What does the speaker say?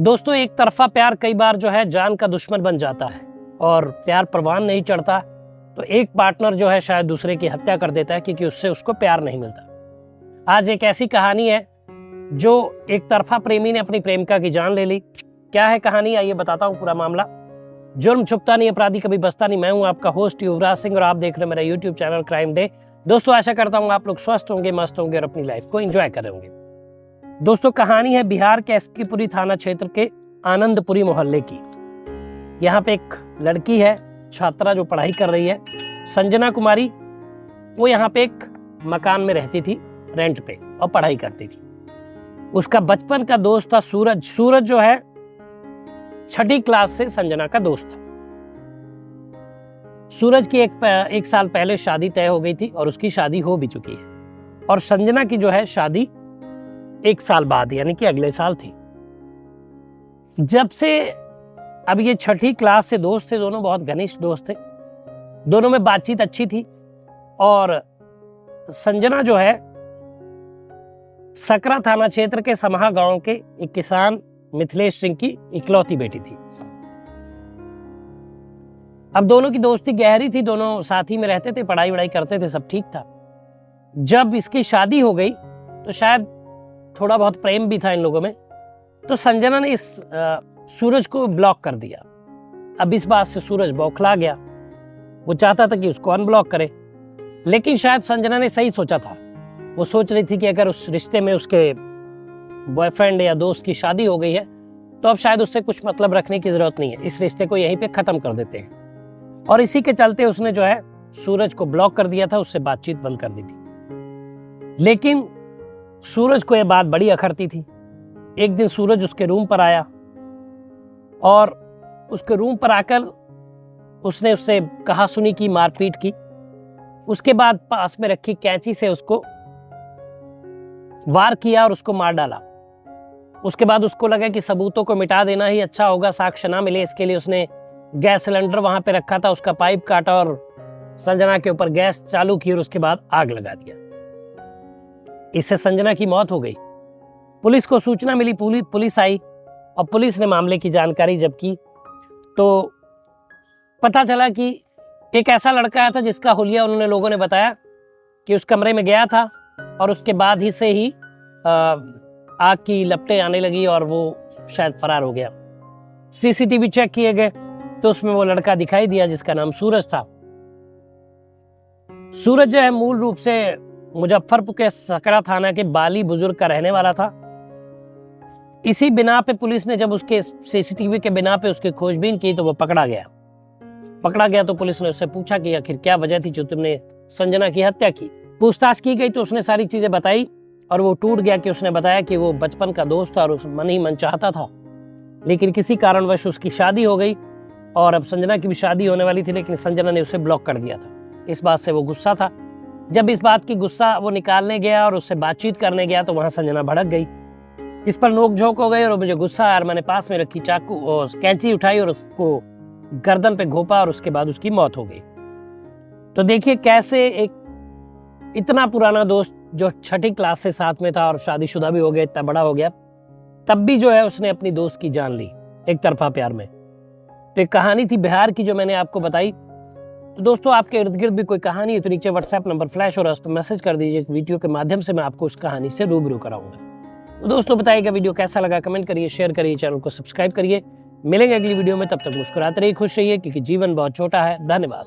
दोस्तों, एक तरफा प्यार कई बार जो है जान का दुश्मन बन जाता है और प्यार परवान नहीं चढ़ता, तो एक पार्टनर जो है शायद दूसरे की हत्या कर देता है क्योंकि उससे उसको प्यार नहीं मिलता। आज एक ऐसी कहानी है जो एक तरफा प्रेमी ने अपनी प्रेमिका की जान ले ली। क्या है कहानी, आइए बताता हूँ पूरा मामला। जुर्म छुपता नहीं, अपराधी कभी बचता नहीं। मैं हूँ आपका होस्ट युवराज सिंह और आप देख रहे हैं मेरा यूट्यूब चैनल क्राइम डे। दोस्तों, आशा करता हूँ आप लोग स्वस्थ होंगे, मस्त होंगे और अपनी लाइफ को एंजॉय कर रहे होंगे। दोस्तों, कहानी है बिहार के एसकीपुरी थाना क्षेत्र के आनंदपुरी मोहल्ले की। यहाँ पे एक लड़की है, छात्रा जो पढ़ाई कर रही है, संजना कुमारी। वो यहाँ पे एक मकान में रहती थी रेंट पे और पढ़ाई करती थी। उसका बचपन का दोस्त था सूरज। सूरज जो है 6ठी क्लास से संजना का दोस्त था। सूरज की एक साल पहले शादी तय हो गई थी और उसकी शादी हो भी चुकी है, और संजना की जो है शादी 1 साल बाद यानी कि अगले साल थी। जब से अब ये 6ठी क्लास से दोस्त थे, दोनों बहुत घनिष्ठ दोस्त थे, दोनों में बातचीत अच्छी थी। और संजना जो है सकरा थाना क्षेत्र के समाहा गांव के एक किसान मिथिलेश सिंह की इकलौती बेटी थी। अब दोनों की दोस्ती गहरी थी, दोनों साथ ही में रहते थे, पढ़ाई वढ़ाई करते थे, सब ठीक था। जब इसकी शादी हो गई तो शायद थोड़ा बहुत प्रेम भी था इन लोगों में, तो संजना ने इस सूरज को ब्लॉक कर दिया। अब इस बात से सूरज बौखला गया। वो चाहता था कि उसको अनब्लॉक करे, लेकिन शायद संजना ने सही सोचा था। वो सोच रही थी कि अगर उस रिश्ते में उसके बॉयफ्रेंड या दोस्त की शादी हो गई है तो अब शायद उससे कुछ मतलब रखने की जरूरत नहीं है, इस रिश्ते को यहीं पे खत्म कर देते हैं। और इसी के चलते उसने जो है सूरज को ब्लॉक कर दिया था, उससे बातचीत बंद कर दी थी। लेकिन सूरज को यह बात बड़ी अखरती थी। एक दिन सूरज उसके रूम पर आया और उसके रूम पर आकर उसने उससे कहा सुनी की, मारपीट की। उसके बाद पास में रखी कैंची से उसको वार किया और उसको मार डाला। उसके बाद उसको लगा कि सबूतों को मिटा देना ही अच्छा होगा, साक्ष्य ना मिले, इसके लिए उसने गैस सिलेंडर वहां पे रखा था, उसका पाइप काटा और संजना के ऊपर गैस चालू की और उसके बाद आग लगा दिया। इससे संजना की मौत हो गई। पुलिस को सूचना मिली, पुलिस आई और पुलिस ने मामले की जानकारी जब की तो पता चला कि एक ऐसा लड़का आया था जिसका हुलिया उन्होंने लोगों ने बताया कि उस कमरे में गया था और उसके बाद ही से ही आग की लपटें आने लगी और वो शायद फरार हो गया। सीसीटीवी चेक किए गए तो उसमें वो लड़का दिखाई दिया जिसका नाम सूरज था। सूरज जो है मूल रूप से मुजफ्फरपुर के सकरा थाना के बाली बुजुर्ग का रहने वाला था। इसी बिना पे पुलिस ने जब उसके सीसीटीवी के बिना पे उसकी खोजबीन की तो वो पकड़ा गया तो पुलिस ने उससे पूछा कि आखिर क्या वजह थी जो तुमने संजना की हत्या की। पूछताछ की गई तो उसने सारी चीजें बताई और वो टूट गया कि उसने बताया कि वो बचपन का दोस्त था और उस मन ही मन चाहता था, लेकिन किसी कारणवश उसकी शादी हो गई और अब संजना की भी शादी होने वाली थी, लेकिन संजना ने उसे ब्लॉक कर दिया था। इस बात से वो गुस्सा था। जब इस बात की गुस्सा वो निकालने गया और उससे बातचीत करने गया तो वहां संजना भड़क गई। इस पर नोकझोंक हो गई और मुझे गुस्सा आया, मैंने पास में रखी चाकू और कैंची उठाई और उसको गर्दन पे घोंपा और उसके बाद उसकी मौत हो गई। तो देखिए कैसे एक इतना पुराना दोस्त जो 6ठी क्लास से साथ में था और शादीशुदा भी हो गया, इतना बड़ा हो गया, तब भी जो है उसने अपनी दोस्त की जान ली एक तरफा प्यार में। तो एक कहानी थी बिहार की जो मैंने आपको बताई। तो दोस्तों, आपके इर्द गिर्द भी कोई कहानी है तो नीचे व्हाट्सएप नंबर फ्लैश हो रहा है, उस पर मैसेज कर दीजिए। वीडियो के माध्यम से मैं आपको उस कहानी से रूबरू कराऊंगा। तो दोस्तों, बताइएगा वीडियो कैसा लगा, कमेंट करिए, शेयर करिए, चैनल को सब्सक्राइब करिए। मिलेंगे अगली वीडियो में, तब तक मुस्कुराते रहिए, खुश रहिए, क्योंकि जीवन बहुत छोटा है। धन्यवाद।